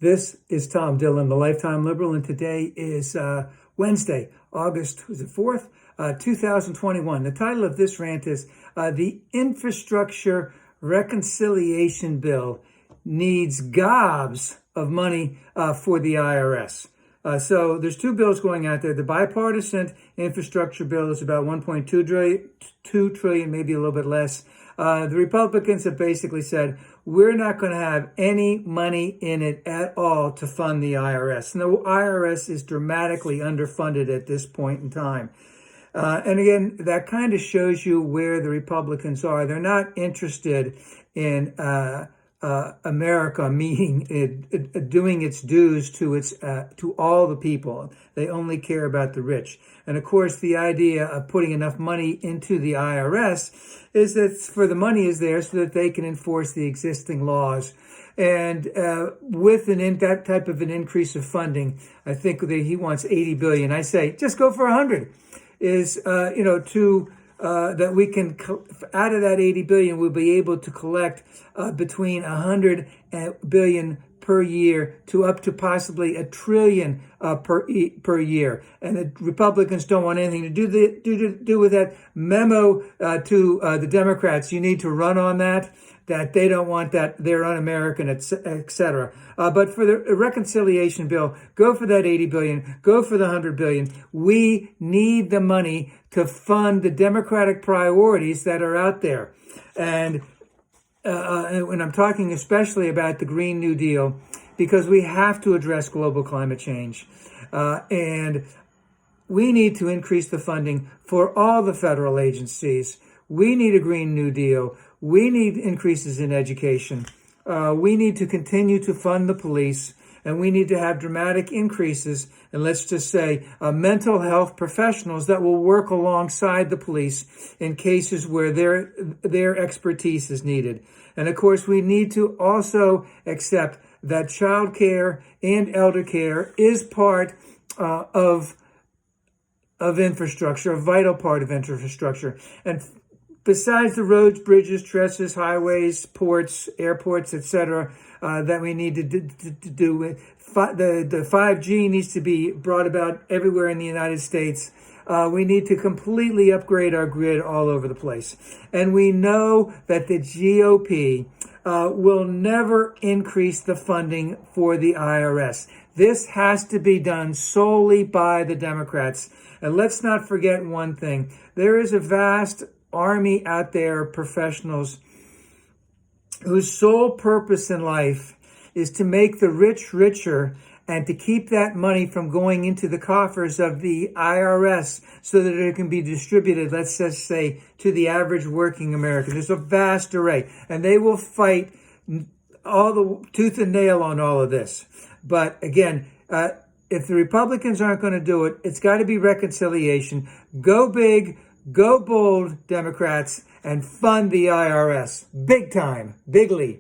This is Tom Dillon, the Lifetime Liberal, and today is Wednesday, August 4th, 2021. The title of this rant is The Infrastructure Reconciliation Bill Needs Gobs of Money for the IRS. So there's two bills going out there. The bipartisan infrastructure bill is about 1.2 trillion, maybe a little bit less. The Republicans have basically said, we're not going to have any money in it at all to fund the IRS. And the IRS is dramatically underfunded at this point in time. And again, that kind of shows you where the Republicans are. They're not interested in America doing its dues to all the people. They only care about the rich. And of course, the idea of putting enough money into the IRS is that the money is there so that they can enforce the existing laws. And with that type of an increase of funding, I think that he wants 80 billion. I say just go for 100. That we can, out of that 80 billion, we'll be able to collect between 100 billion per year to up to possibly $1 trillion per year. And the Republicans don't want anything to do with that. Memo to the Democrats: you need to run on that they don't want that, they're un-American, etc. But for the reconciliation bill, go for that 80 billion, go for the 100 billion. We need the money to fund the Democratic priorities that are out there. And when I'm talking especially about the Green New Deal, because we have to address global climate change. And we need to increase the funding for all the federal agencies. We need a Green New Deal. We need increases in education. We need to continue to fund the police, and we need to have dramatic increases, and let's just say mental health professionals that will work alongside the police in cases where their expertise is needed. And of course, we need to also accept that child care and elder care is part of infrastructure, a vital part of infrastructure. And besides the roads, bridges, trusses, highways, ports, airports, etc., that we need to do with the 5G needs to be brought about everywhere in the United States. We need to completely upgrade our grid all over the place. And we know that the GOP will never increase the funding for the IRS. This has to be done solely by the Democrats. And let's not forget one thing. There is a vast army out there of professionals whose sole purpose in life is to make the rich richer and to keep that money from going into the coffers of the IRS so that it can be distributed, let's just say, to the average working American. There's a vast array, and they will fight all the tooth and nail on all of this. But again, if the Republicans aren't going to do it, it's got to be reconciliation. Go big, go bold, Democrats, and fund the IRS. Big time, bigly.